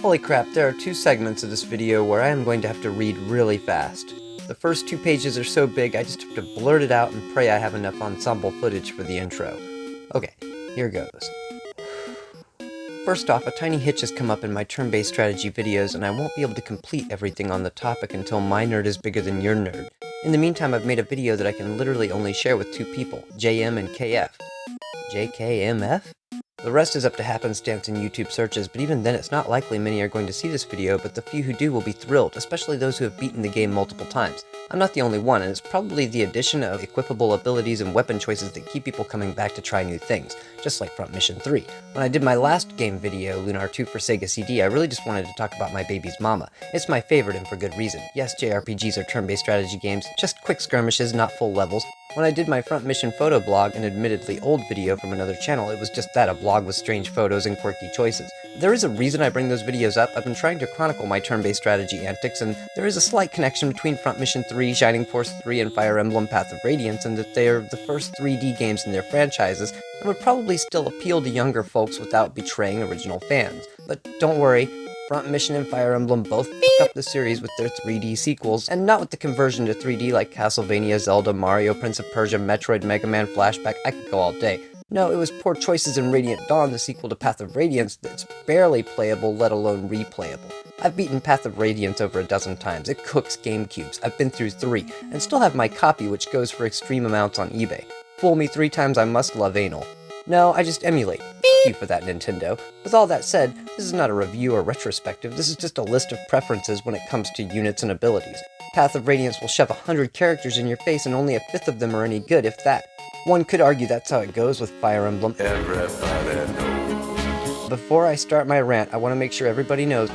Holy crap, there are two segments of this video where I am going to have to read really fast. The first 2 pages are so big I just have to blurt it out and pray I have enough ensemble footage for the intro. Okay, here goes. First off, a tiny hitch has come up in my turn-based strategy videos and I won't be able to complete everything on the topic until my nerd is bigger than your nerd. In the meantime, I've made a video that I can literally only share with 2 people, JM and KF. JKMF? The rest is up to happenstance in YouTube searches, but even then it's not likely many are going to see this video, but the few who do will be thrilled, especially those who have beaten the game multiple times. I'm not the only one, and it's probably the addition of equipable abilities and weapon choices that keep people coming back to try new things, just like Front Mission 3. When I did my last game video, Lunar 2 for Sega CD, I really just wanted to talk about my baby's mama. It's my favorite and for good reason. Yes, JRPGs are turn-based strategy games, just quick skirmishes, not full levels. When I did my Front Mission photo blog, an admittedly old video from another channel, it was just that, a blog with strange photos and quirky choices. There is a reason I bring those videos up. I've been trying to chronicle my turn-based strategy antics, and there is a slight connection between Front Mission 3, Shining Force 3, and Fire Emblem Path of Radiance, in that they are the first 3D games in their franchises, and would probably still appeal to younger folks without betraying original fans. But don't worry, Front Mission and Fire Emblem both pick up the series with their 3D sequels, and not with the conversion to 3D like Castlevania, Zelda, Mario, Prince of Persia, Metroid, Mega Man, Flashback. I could go all day. No, it was poor choices in Radiant Dawn, the sequel to Path of Radiance, that's barely playable, let alone replayable. I've beaten Path of Radiance over a dozen times. It cooks GameCubes. I've been through 3, and still have my copy, which goes for extreme amounts on eBay. Fool me 3 times, I must love anal. No, I just emulate. Thank you for that, Nintendo. With all that said, this is not a review or retrospective, this is just a list of preferences when it comes to units and abilities. Path of Radiance will shove 100 characters in your face and only a fifth of them are any good, if that. One could argue that's how it goes with Fire Emblem. Everybody knows. Before I start my rant, I want to make sure everybody knows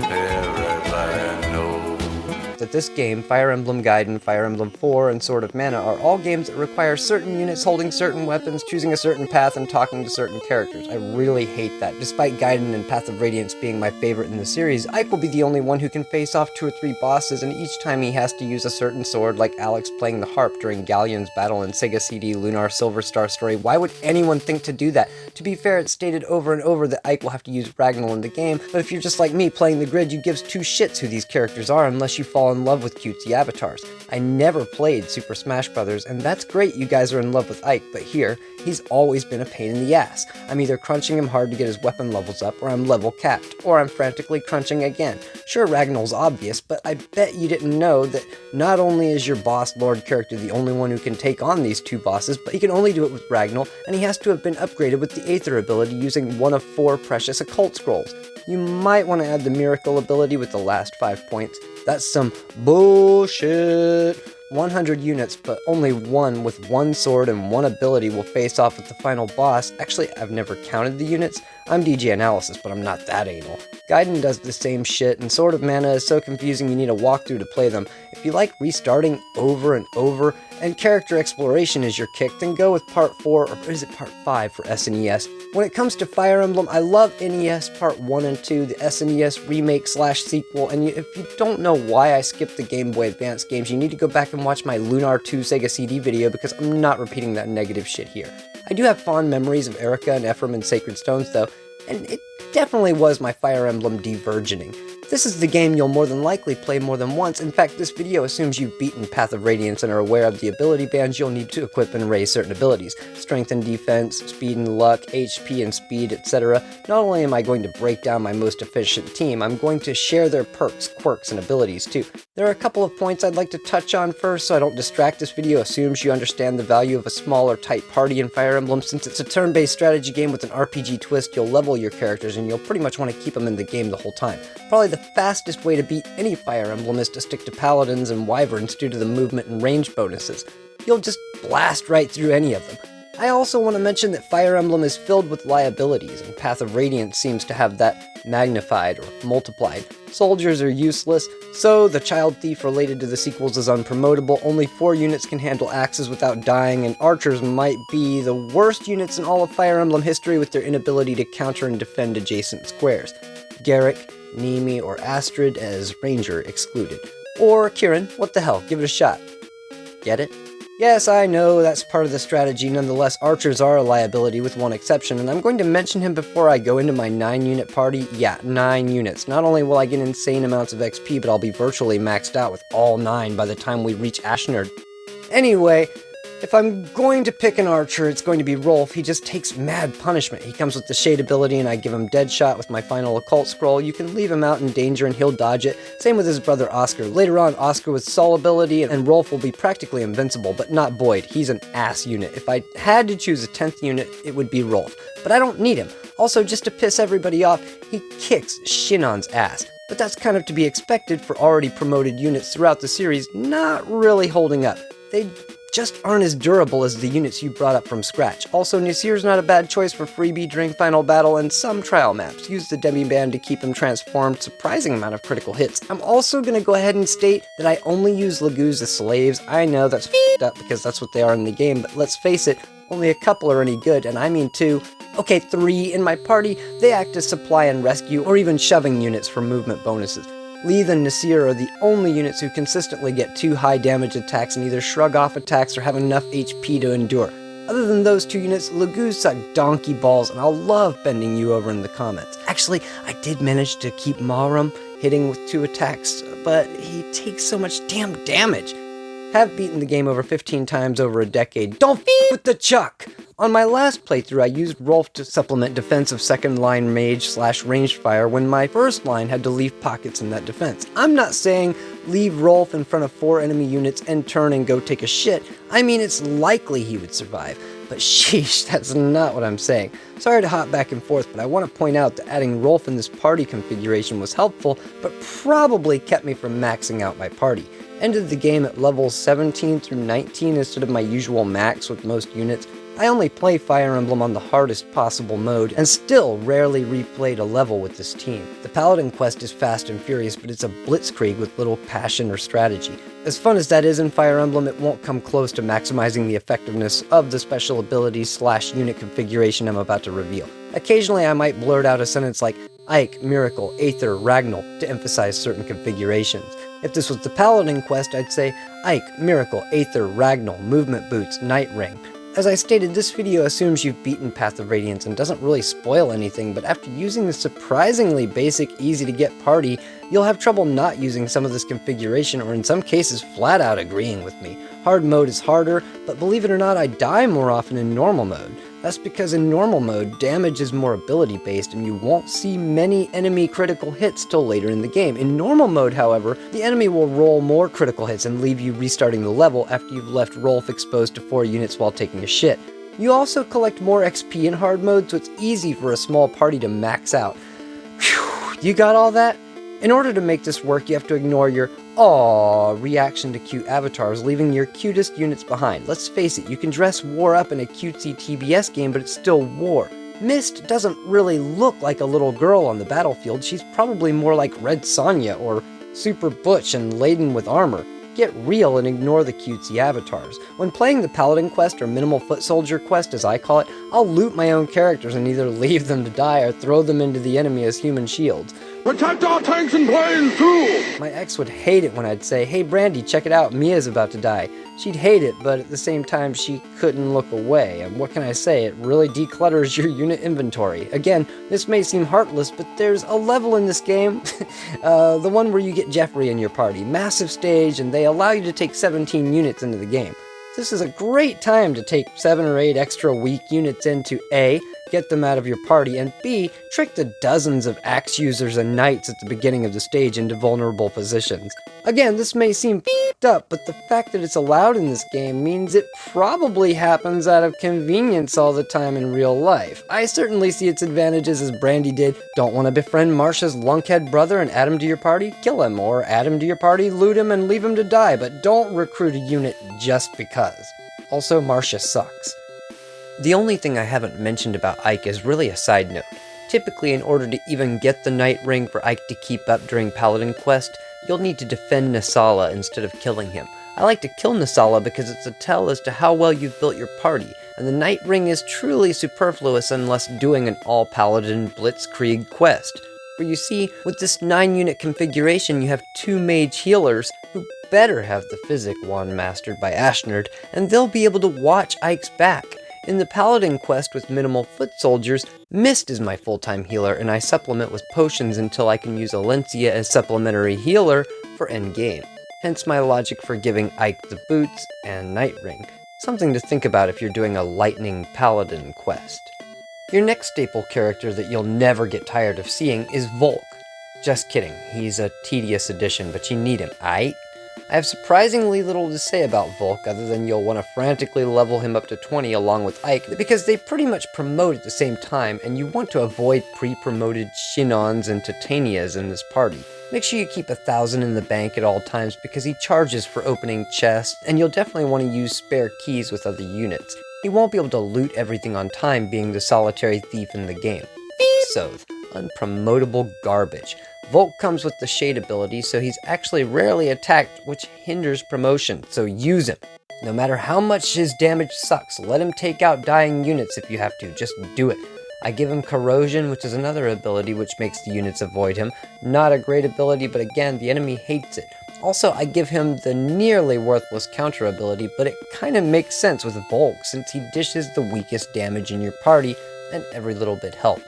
that this game, Fire Emblem Gaiden, Fire Emblem 4, and Sword of Mana are all games that require certain units holding certain weapons, choosing a certain path, and talking to certain characters. I really hate that. Despite Gaiden and Path of Radiance being my favorite in the series, Ike will be the only one who can face off 2 or 3 bosses, and each time he has to use a certain sword, like Alex playing the harp during Galleon's battle in Sega CD Lunar Silver Star Story. Why would anyone think to do that? To be fair, it's stated over and over that Ike will have to use Ragnar in the game, but if you're just like me playing the grid, you gives 2 shits who these characters are unless you fall in love with cutesy avatars. I never played Super Smash Bros., and that's great you guys are in love with Ike, but here, he's always been a pain in the ass. I'm either crunching him hard to get his weapon levels up, or I'm level capped, or I'm frantically crunching again. Sure, Ragnar's obvious, but I bet you didn't know that not only is your boss lord character the only one who can take on these 2 bosses, but he can only do it with Ragnar, and he has to have been upgraded with the Aether ability using one of 4 precious occult scrolls. You might want to add the miracle ability with the last 5 points. That's some bullshit. 100 units, but only one with 1 sword and 1 ability will face off with the final boss. Actually, I've never counted the units. I'm DJ Analysis, but I'm not that anal. Gaiden does the same shit, and Sword of Mana is so confusing you need a walkthrough to play them. If you like restarting over and over, and character exploration is your kick, then go with Part 4, or is it Part 5 for SNES? When it comes to Fire Emblem, I love NES Part 1 and 2, the SNES remake/sequel, and if you don't know why I skipped the Game Boy Advance games, you need to go back and watch my Lunar 2 Sega CD video, because I'm not repeating that negative shit here. I do have fond memories of Erica and Ephraim and Sacred Stones though, and it definitely was my Fire Emblem de-virgining. This is the game you'll more than likely play more than once. In fact, this video assumes you've beaten Path of Radiance and are aware of the ability bands you'll need to equip and raise certain abilities. Strength and defense, speed and luck, HP and speed, etc. Not only am I going to break down my most efficient team, I'm going to share their perks, quirks, and abilities too. There are a couple of points I'd like to touch on first so I don't distract. This video assumes you understand the value of a small or tight party in Fire Emblem. Since it's a turn-based strategy game with an RPG twist, you'll level your characters and you'll pretty much want to keep them in the game the whole time. Probably the fastest way to beat any Fire Emblem is to stick to Paladins and Wyverns due to the movement and range bonuses. You'll just blast right through any of them. I also want to mention that Fire Emblem is filled with liabilities, and Path of Radiance seems to have that magnified or multiplied. Soldiers are useless, so the child thief related to the sequels is unpromotable, only 4 units can handle axes without dying, and archers might be the worst units in all of Fire Emblem history with their inability to counter and defend adjacent squares. Garrick, Nemi, or Astrid as Ranger excluded. Or Kirin, what the hell, give it a shot. Get it? Yes, I know that's part of the strategy, nonetheless archers are a liability with one exception, and I'm going to mention him before I go into my 9-unit party. Yeah, 9 units. Not only will I get insane amounts of XP, but I'll be virtually maxed out with all 9 by the time we reach Ashnard. Anyway, if I'm going to pick an archer, it's going to be Rolf. He just takes mad punishment. He comes with the shade ability and I give him dead shot with my final occult scroll. You can leave him out in danger and he'll dodge it. Same with his brother Oscar. Later on, Oscar with soul ability and Rolf will be practically invincible, but not Boyd. He's an ass unit. If I had to choose a 10th unit, it would be Rolf. But I don't need him. Also, just to piss everybody off, he kicks Shinnon's ass. But that's kind of to be expected for already promoted units throughout the series not really holding up. They just aren't as durable as the units you brought up from scratch. Also, Nasir's not a bad choice for freebie during final battle and some trial maps. Use the demi-band to keep him transformed, surprising amount of critical hits. I'm also going to go ahead and state that I only use Laguz as slaves. I know that's f***ed up because that's what they are in the game, but let's face it, only a couple are any good, and I mean 2. Okay, 3 in my party. They act as supply and rescue, or even shoving units for movement bonuses. Leith and Nasir are the only units who consistently get 2 high damage attacks and either shrug off attacks or have enough HP to endure. Other than those 2 units, Laguz suck donkey balls, and I'll love bending you over in the comments. Actually, I did manage to keep Mahram hitting with 2 attacks, but he takes so much damn damage. Have beaten the game over 15 times over a decade. Don't f*** with the Chuck! On my last playthrough, I used Rolf to supplement defensive second line mage / ranged fire when my first line had to leave pockets in that defense. I'm not saying leave Rolf in front of 4 enemy units and turn and go take a shit. I mean, it's likely he would survive. But sheesh, that's not what I'm saying. Sorry to hop back and forth, but I want to point out that adding Rolf in this party configuration was helpful, but probably kept me from maxing out my party. Ended the game at levels 17 through 19 instead of my usual max with most units. I only play Fire Emblem on the hardest possible mode, and still rarely replayed a level with this team. The Paladin quest is fast and furious, but it's a blitzkrieg with little passion or strategy. As fun as that is in Fire Emblem, it won't come close to maximizing the effectiveness of the special abilities / unit configuration I'm about to reveal. Occasionally I might blurt out a sentence like Ike, Miracle, Aether, Ragnall to emphasize certain configurations. If this was the Paladin quest, I'd say Ike, Miracle, Aether, Ragnall, Movement Boots, Night Ring. As I stated, this video assumes you've beaten Path of Radiance and doesn't really spoil anything, but after using the surprisingly basic, easy-to-get party, you'll have trouble not using some of this configuration, or in some cases flat out agreeing with me. Hard mode is harder, but believe it or not, I die more often in normal mode. That's because in normal mode, damage is more ability based and you won't see many enemy critical hits till later in the game. In normal mode, however, the enemy will roll more critical hits and leave you restarting the level after you've left Rolf exposed to 4 units while taking a shit. You also collect more XP in hard mode, so it's easy for a small party to max out. Whew, you got all that? In order to make this work, you have to ignore your "aww" reaction to cute avatars, leaving your cutest units behind. Let's face it, you can dress War up in a cutesy TBS game, but it's still War. Mist doesn't really look like a little girl on the battlefield. She's probably more like Red Sonja or super butch and laden with armor. Get real and ignore the cutesy avatars. When playing the Paladin quest, or Minimal Foot Soldier quest as I call it, I'll loot my own characters and either leave them to die or throw them into the enemy as human shields. Protect our tanks and planes too! My ex would hate it when I'd say, "Hey Brandy, check it out, Mia's about to die." She'd hate it, but at the same time she couldn't look away, and what can I say, it really declutters your unit inventory. Again, this may seem heartless, but there's a level in this game, the one where you get Jeffrey in your party. Massive stage, and they allow you to take 17 units into the game. This is a great time to take 7 or 8 extra weak units in to A, get them out of your party, and B, trick the dozens of axe users and knights at the beginning of the stage into vulnerable positions. Again, this may seem f***ed up, but the fact that it's allowed in this game means it probably happens out of convenience all the time in real life. I certainly see its advantages as Brandy did. Don't want to befriend Marcia's lunkhead brother and add him to your party? Kill him, or add him to your party, loot him, and leave him to die, but don't recruit a unit just because. Also, Marcia sucks. The only thing I haven't mentioned about Ike is really a side note. Typically, in order to even get the Night Ring for Ike to keep up during Paladin Quest, you'll need to defend Nasala instead of killing him. I like to kill Nasala because it's a tell as to how well you've built your party, and the Night Ring is truly superfluous unless doing an all-Paladin Blitzkrieg quest. For you see, with this 9-unit configuration you have 2 mage healers who better have the Physic wand mastered by Ashnerd, and they'll be able to watch Ike's back. In the Paladin quest with minimal foot soldiers, Mist is my full-time healer, and I supplement with potions until I can use Alencia as supplementary healer for endgame. Hence my logic for giving Ike the boots and Night Ring. Something to think about if you're doing a Lightning Paladin quest. Your next staple character that you'll never get tired of seeing is Volk. Just kidding, he's a tedious addition, but you need him, aight? I have surprisingly little to say about Volk other than you'll want to frantically level him up to 20 along with Ike because they pretty much promote at the same time and you want to avoid pre-promoted Shinons and Titanias in this party. Make sure you keep 1,000 in the bank at all times because he charges for opening chests and you'll definitely want to use spare keys with other units. He won't be able to loot everything on time being the solitary thief in the game. Soth, unpromotable garbage. Volk comes with the Shade ability, so he's actually rarely attacked, which hinders promotion, so use him. No matter how much his damage sucks, let him take out dying units if you have to, just do it. I give him Corrosion, which is another ability which makes the units avoid him. Not a great ability, but again, the enemy hates it. Also, I give him the nearly worthless counter ability, but it kinda makes sense with Volk, since he dishes the weakest damage in your party, and every little bit helps.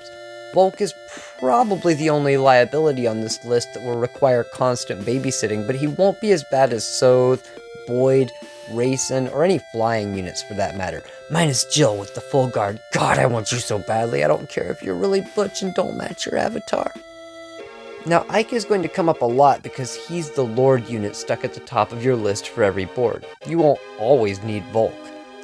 Volk is probably the only liability on this list that will require constant babysitting, but he won't be as bad as Soth, Boyd, Rayson, or any flying units for that matter. Minus Jill with the full guard. God, I want you so badly, I don't care if you're really butch and don't match your avatar. Now, Ike is going to come up a lot because he's the Lord unit stuck at the top of your list for every board. You won't always need Volk.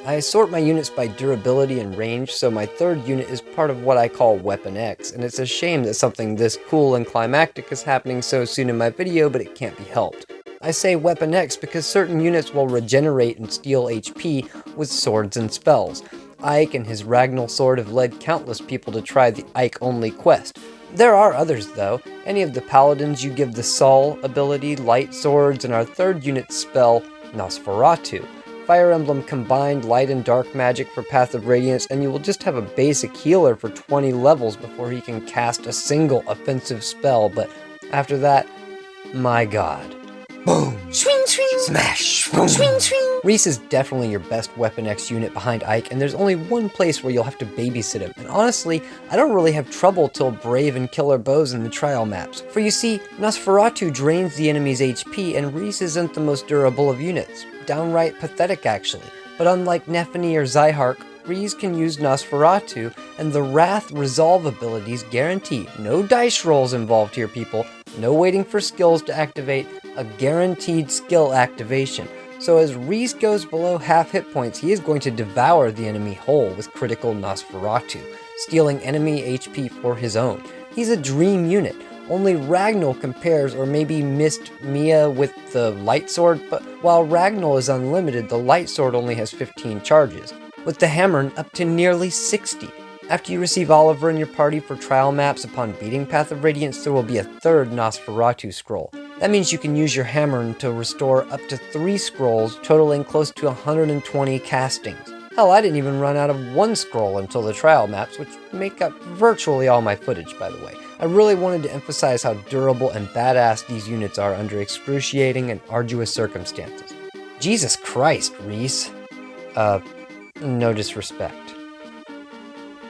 I sort my units by durability and range, so my third unit is part of what I call Weapon X, and it's a shame that something this cool and climactic is happening so soon in my video, but it can't be helped. I say Weapon X because certain units will regenerate and steal HP with swords and spells. Ike and his Ragnall sword have led countless people to try the Ike-only quest. There are others though. Any of the paladins you give the Sol ability, light swords, and our third unit spell, Nosferatu. Fire Emblem combined light and dark magic for Path of Radiance, and you will just have a basic healer for 20 levels before he can cast a single offensive spell, but after that, my god. Boom! Swing, swing! Smash! Boom! Swing, swing! Reese is definitely your best Weapon X unit behind Ike, and there's only one place where you'll have to babysit him, and honestly, I don't really have trouble till Brave and Killer Bows in the trial maps. For you see, Nosferatu drains the enemy's HP, and Reese isn't the most durable of units. Downright pathetic actually, but unlike Nephany or Zyhark, Reese can use Nosferatu, and the Wrath Resolve abilities guarantee no dice rolls involved here people, no waiting for skills to activate, a guaranteed skill activation. So as Reese goes below half hit points, he is going to devour the enemy whole with critical Nosferatu, stealing enemy HP for his own. He's a dream unit. Only Ragnall compares, or maybe Mist Mia with the Light Sword, but while Ragnall is unlimited, the Light Sword only has 15 charges, with the Hammer up to nearly 60. After you receive Oliver in your party for trial maps upon beating Path of Radiance, there will be a third Nosferatu scroll. That means you can use your Hammer to restore up to 3 scrolls, totaling close to 120 castings. Hell, I didn't even run out of 1 scroll until the trial maps, which make up virtually all my footage, by the way. I really wanted to emphasize how durable and badass these units are under excruciating and arduous circumstances. Jesus Christ, Reese. No disrespect.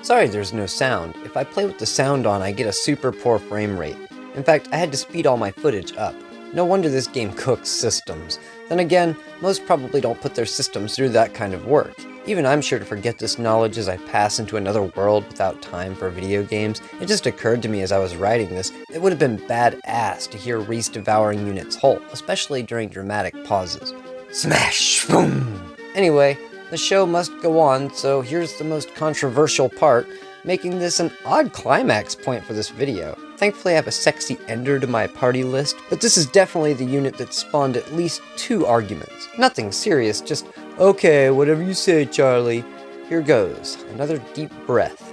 Sorry there's no sound. If I play with the sound on, I get a super poor frame rate. In fact, I had to speed all my footage up. No wonder this game cooks systems. Then again, most probably don't put their systems through that kind of work. Even I'm sure to forget this knowledge as I pass into another world without time for video games. It just occurred to me as I was writing this, it would have been badass to hear Reese devouring units whole, especially during dramatic pauses. Smash! Boom! Anyway, the show must go on, so here's the most controversial part, making this an odd climax point for this video. Thankfully I have a sexy ender to my party list, but this is definitely the unit that spawned at least 2 arguments. Nothing serious, just, okay, whatever you say, Charlie. Here goes. Another deep breath.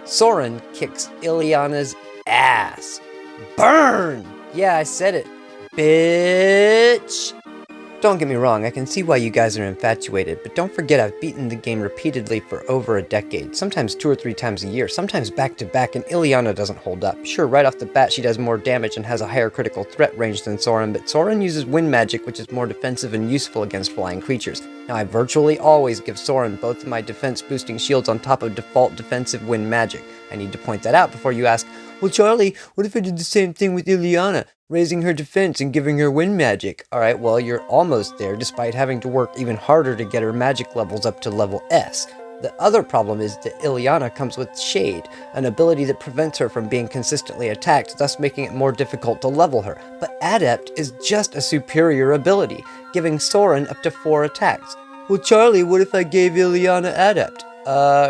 Soren kicks Ileana's ass. Burn! Yeah, I said it. Bitch! Don't get me wrong, I can see why you guys are infatuated, but don't forget I've beaten the game repeatedly for over a decade, sometimes 2 or 3 times a year, sometimes back to back, and Ileana doesn't hold up. Sure, right off the bat she does more damage and has a higher critical threat range than Soren, but Soren uses wind magic, which is more defensive and useful against flying creatures. Now I virtually always give Soren both of my defense boosting shields on top of default defensive wind magic. I need to point that out before you ask, well Charlie, what if I did the same thing with Ileana? Raising her defense and giving her wind magic. Alright, well, you're almost there despite having to work even harder to get her magic levels up to level S. The other problem is that Ileana comes with Shade, an ability that prevents her from being consistently attacked, thus making it more difficult to level her. But Adept is just a superior ability, giving Soren up to 4 attacks. Well, Charlie, what if I gave Ileana Adept?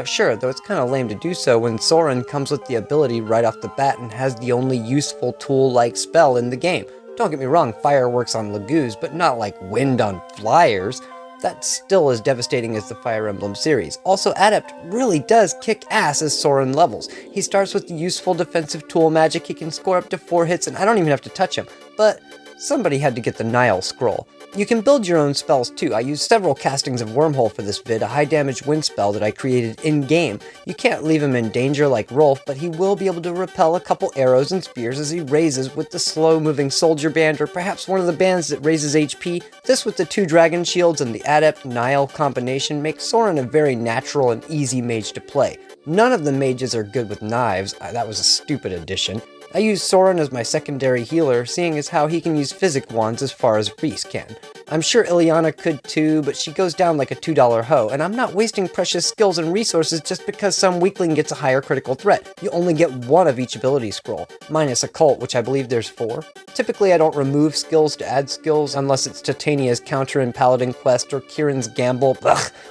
Sure, though it's kinda lame to do so when Soren comes with the ability right off the bat and has the only useful tool-like spell in the game. Don't get me wrong, fire works on Lagoos, but not like wind on flyers. That's still as devastating as the Fire Emblem series. Also, Adept really does kick ass as Soren levels. He starts with the useful defensive tool magic, he can score up to 4 hits, and I don't even have to touch him. But somebody had to get the Nile scroll. You can build your own spells too. I used several castings of Wormhole for this vid, a high damage wind spell that I created in-game. You can't leave him in danger like Rolf, but he will be able to repel a couple arrows and spears as he raises with the slow-moving soldier band, or perhaps one of the bands that raises HP. This with the 2 dragon shields and the Adept Nile combination makes Soren a very natural and easy mage to play. None of the mages are good with knives, that was a stupid addition. I use Soren as my secondary healer, seeing as how he can use physic wands as far as Reese can. I'm sure Ileana could too, but she goes down like a $2 hoe, and I'm not wasting precious skills and resources just because some weakling gets a higher critical threat. You only get 1 of each ability scroll, minus Occult, which I believe there's 4. Typically I don't remove skills to add skills, unless it's Titania's counter in Paladin Quest or Kieran's Gamble,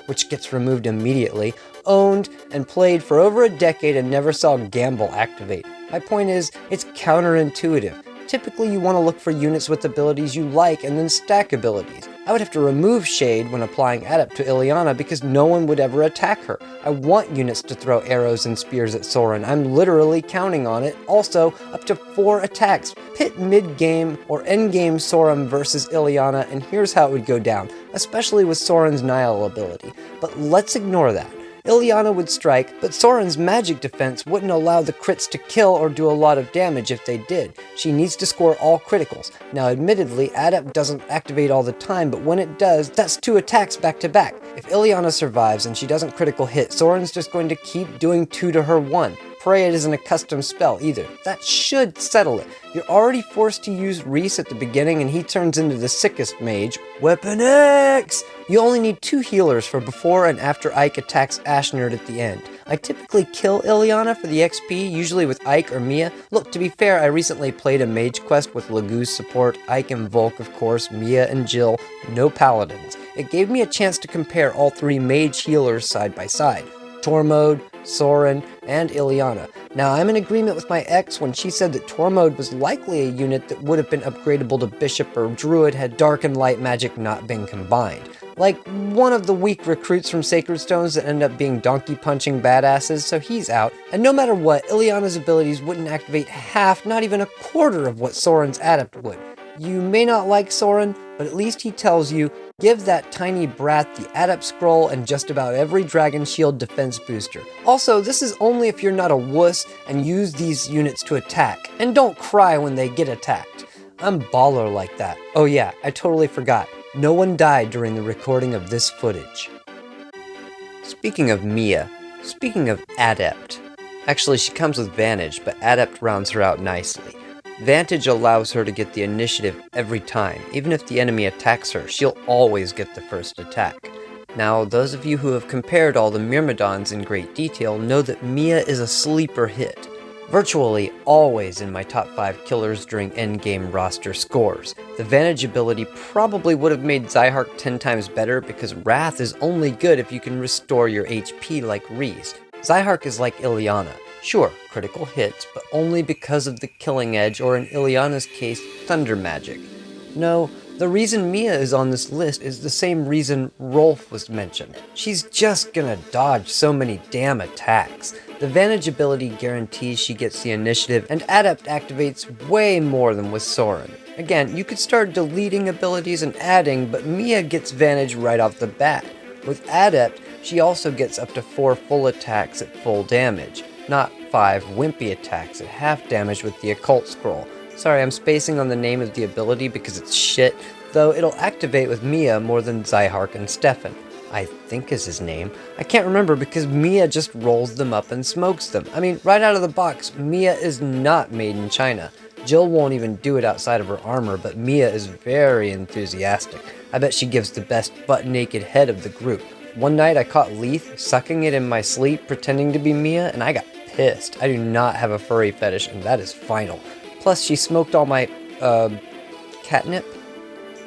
which gets removed immediately. Owned and played for over a decade and never saw Gamble activate. My point is, it's counterintuitive. Typically you want to look for units with abilities you like and then stack abilities. I would have to remove Shade when applying Adept to Ileana because no one would ever attack her. I want units to throw arrows and spears at Soren. I'm literally counting on it. Also, up to 4 attacks. Pit mid-game or end-game Soren versus Ileana, and here's how it would go down, especially with Soren's Nile ability. But let's ignore that. Ileana would strike, but Soren's magic defense wouldn't allow the crits to kill or do a lot of damage if they did. She needs to score all criticals. Now admittedly, Adept doesn't activate all the time, but when it does, that's 2 attacks back to back. If Ileana survives and she doesn't critical hit, Soren's just going to keep doing 2 to her 1. Pray it isn't a custom spell either. That should settle it. You're already forced to use Reese at the beginning and he turns into the sickest mage, Weapon X! You only need 2 healers for before and after Ike attacks Ashnerd at the end. I typically kill Ileana for the XP, usually with Ike or Mia. Look, to be fair, I recently played a mage quest with Lagoos support, Ike and Volk of course, Mia and Jill, no paladins. It gave me a chance to compare all 3 mage healers side by side. Tormod, Soren, and Ileana. Now, I'm in agreement with my ex when she said that Tormod was likely a unit that would have been upgradable to Bishop or Druid had Dark and Light magic not been combined. Like one of the weak recruits from Sacred Stones that end up being donkey-punching badasses, so he's out. And no matter what, Ileana's abilities wouldn't activate half, not even a quarter of what Soren's Adept would. You may not like Soren, but at least he tells you, give that tiny brat the Adept Scroll and just about every Dragon Shield defense booster. Also, this is only if you're not a wuss and use these units to attack. And don't cry when they get attacked. I'm baller like that. Oh yeah, I totally forgot. No one died during the recording of this footage. Speaking of Mia, speaking of Adept. Actually, she comes with Vantage, but Adept rounds her out nicely. Vantage allows her to get the initiative every time. Even if the enemy attacks her, she'll always get the first attack. Now, those of you who have compared all the Myrmidons in great detail know that Mia is a sleeper hit. Virtually always in my top 5 killers during endgame roster scores. The Vantage ability probably would have made Zyhark 10 times better because Wrath is only good if you can restore your HP like Reese. Zyhark is like Ileana. Sure, critical hits, but only because of the killing edge, or in Ileana's case, thunder magic. No, the reason Mia is on this list is the same reason Rolf was mentioned. She's just gonna dodge so many damn attacks. The Vantage ability guarantees she gets the initiative, and Adept activates way more than with Soren. Again, you could start deleting abilities and adding, but Mia gets Vantage right off the bat. With Adept, she also gets up to 4 full attacks at full damage, not 5 wimpy attacks at half damage with the Occult Scroll. Sorry, I'm spacing on the name of the ability because it's shit, though it'll activate with Mia more than Zyhark and Stefan. I think is his name. I can't remember because Mia just rolls them up and smokes them. I mean, right out of the box, Mia is not made in China. Jill won't even do it outside of her armor, but Mia is very enthusiastic. I bet she gives the best butt-naked head of the group. One night I caught Leith sucking it in my sleep pretending to be Mia, and I got pissed. I do not have a furry fetish, and that is final. Plus, she smoked all my, catnip?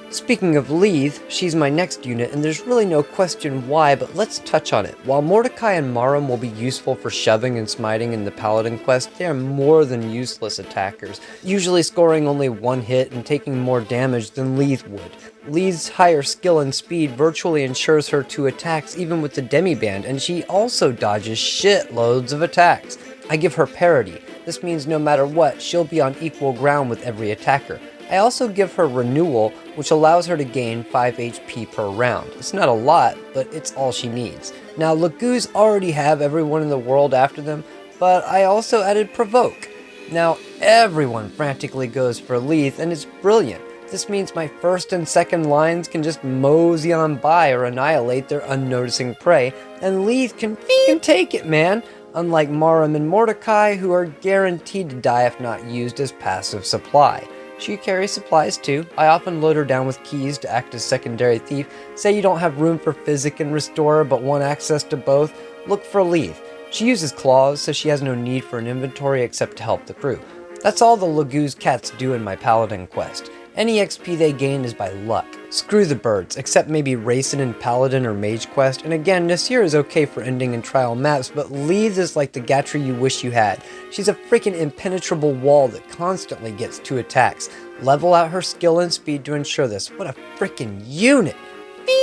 Speaking of Leith, she's my next unit, and there's really no question why, but let's touch on it. While Mordecai and Marum will be useful for shoving and smiting in the Paladin quest, they are more than useless attackers, usually scoring only 1 hit and taking more damage than Leith would. Leith's higher skill and speed virtually ensures her 2 attacks even with the demiband, and she also dodges shitloads of attacks. I give her parity. This means no matter what, she'll be on equal ground with every attacker. I also give her Renewal, which allows her to gain 5 HP per round. It's not a lot, but it's all she needs. Now, Lagoos already have everyone in the world after them, but I also added Provoke. Now, everyone frantically goes for Leith, and it's brilliant. This means my first and second lines can just mosey on by or annihilate their unnoticing prey, and Leith can take it, man! Unlike Marum and Mordecai, who are guaranteed to die if not used as passive supply. She carries supplies too. I often load her down with keys to act as secondary thief. Say you don't have room for Physic and Restorer but want access to both, look for Leith. She uses claws, so she has no need for an inventory except to help the crew. That's all the Lagoos cats do in my Paladin quest. Any XP they gain is by luck. Screw the birds, except maybe Racing in Paladin or Mage Quest, and again, Nasir is okay for ending in trial maps, but Leith is like the Gatry you wish you had. She's a freaking impenetrable wall that constantly gets 2 attacks. Level out her skill and speed to ensure this. What a freaking unit!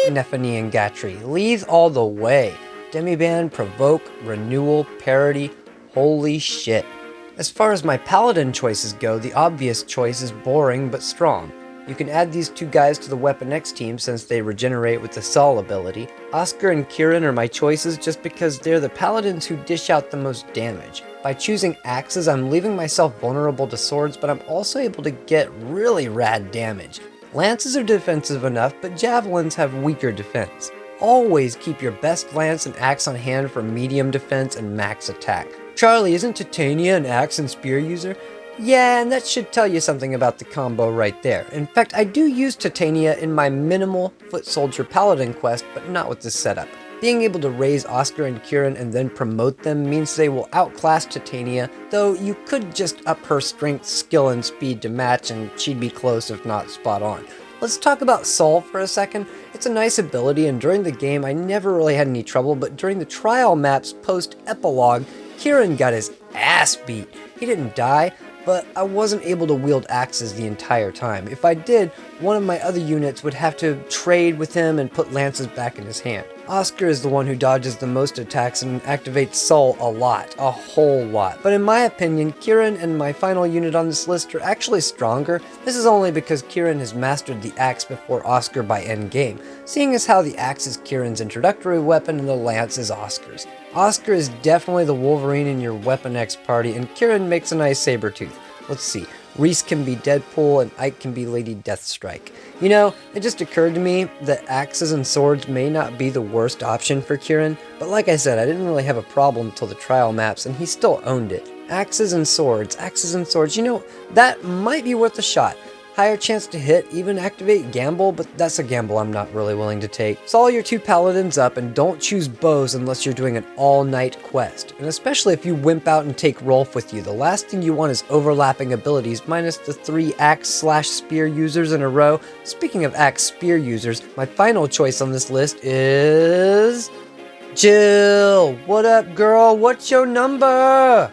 Nephany and Gatry, Leith all the way. Demiband, Provoke, Renewal, Parity, holy shit. As far as my Paladin choices go, the obvious choice is boring but strong. You can add these 2 guys to the Weapon X team since they regenerate with the Sol ability. Oscar and Kieran are my choices just because they're the Paladins who dish out the most damage. By choosing axes, I'm leaving myself vulnerable to swords, but I'm also able to get really rad damage. Lances are defensive enough, but javelins have weaker defense. Always keep your best lance and axe on hand for medium defense and max attack. Charlie, isn't Titania an axe and spear user? Yeah, and that should tell you something about the combo right there. In fact, I do use Titania in my minimal Foot Soldier Paladin quest, but not with this setup. Being able to raise Oscar and Kieran and then promote them means they will outclass Titania, though you could just up her strength, skill, and speed to match and she'd be close if not spot on. Let's talk about Sol for a second. It's a nice ability, and during the game I never really had any trouble, but during the trial maps post-epilogue, Kieran got his ass beat. He didn't die, but I wasn't able to wield axes the entire time. If I did, one of my other units would have to trade with him and put lances back in his hand. Oscar is the one who dodges the most attacks and activates Sol a lot, a whole lot. But in my opinion, Kieran and my final unit on this list are actually stronger. This is only because Kieran has mastered the axe before Oscar by endgame, seeing as how the axe is Kieran's introductory weapon and the lance is Oscar's. Oscar is definitely the Wolverine in your Weapon X party, and Kieran makes a nice Sabretooth. Let's see. Reese can be Deadpool and Ike can be Lady Deathstrike. You know, it just occurred to me that axes and swords may not be the worst option for Kieran, but like I said, I didn't really have a problem until the trial maps, and he still owned it. Axes and swords, you know, that might be worth a shot. Higher chance to hit, even activate gamble, but that's a gamble I'm not really willing to take. Sol your 2 paladins up and don't choose bows unless you're doing an all-night quest. And especially if you wimp out and take Rolf with you, the last thing you want is overlapping abilities minus the 3 axe/spear users in a row. Speaking of axe/spear users, my final choice on this list is... Jill! What up, girl? What's your number?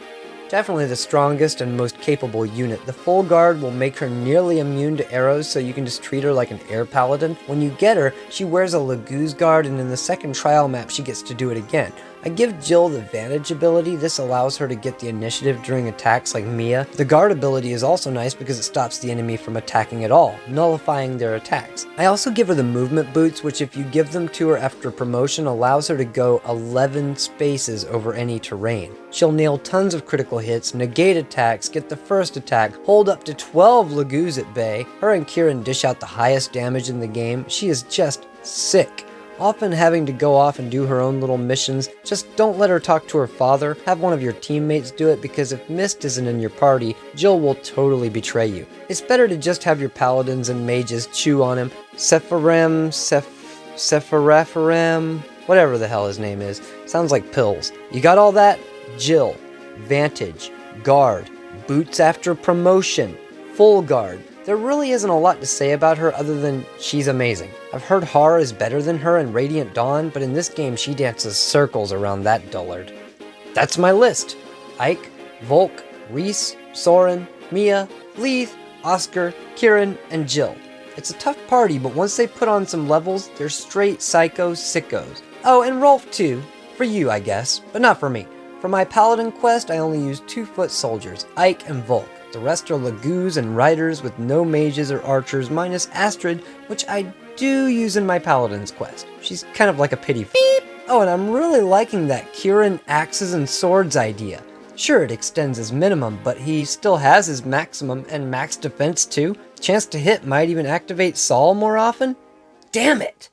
Definitely the strongest and most capable unit. The full guard will make her nearly immune to arrows, so you can just treat her like an air paladin. When you get her, she wears a Lagoos guard, and in the second trial map she gets to do it again. I give Jill the Vantage ability. This allows her to get the initiative during attacks like Mia. The Guard ability is also nice because it stops the enemy from attacking at all, nullifying their attacks. I also give her the movement boots, which if you give them to her after promotion allows her to go 11 spaces over any terrain. She'll nail tons of critical hits, negate attacks, get the first attack, hold up to 12 Lagoos at bay. Her and Kieran dish out the highest damage in the game. She is just sick. Often having to go off and do her own little missions. Just don't let her talk to her father. Have one of your teammates do it, because if Mist isn't in your party, Jill will totally betray you. It's better to just have your paladins and mages chew on him. Sephiram, whatever the hell his name is. Sounds like pills. You got all that? Jill, Vantage, Guard, Boots after promotion, Full Guard. There really isn't a lot to say about her other than she's amazing. I've heard Har is better than her in Radiant Dawn, but in this game she dances circles around that dullard. That's my list. Ike, Volk, Reese, Soren, Mia, Leith, Oscar, Kieran, and Jill. It's a tough party, but once they put on some levels, they're straight psycho sickos. Oh, and Rolf too. For you, I guess, but not for me. For my Paladin quest, I only use 2-foot soldiers, Ike and Volk. The rest are Lagoos and Riders with no mages or archers, minus Astrid, which I do use in my Paladin's quest. She's kind of like a pity beep. Oh, and I'm really liking that Kieran axes and swords idea. Sure, it extends his minimum, but he still has his maximum and max defense too. Chance to hit might even activate Saul more often. Damn it!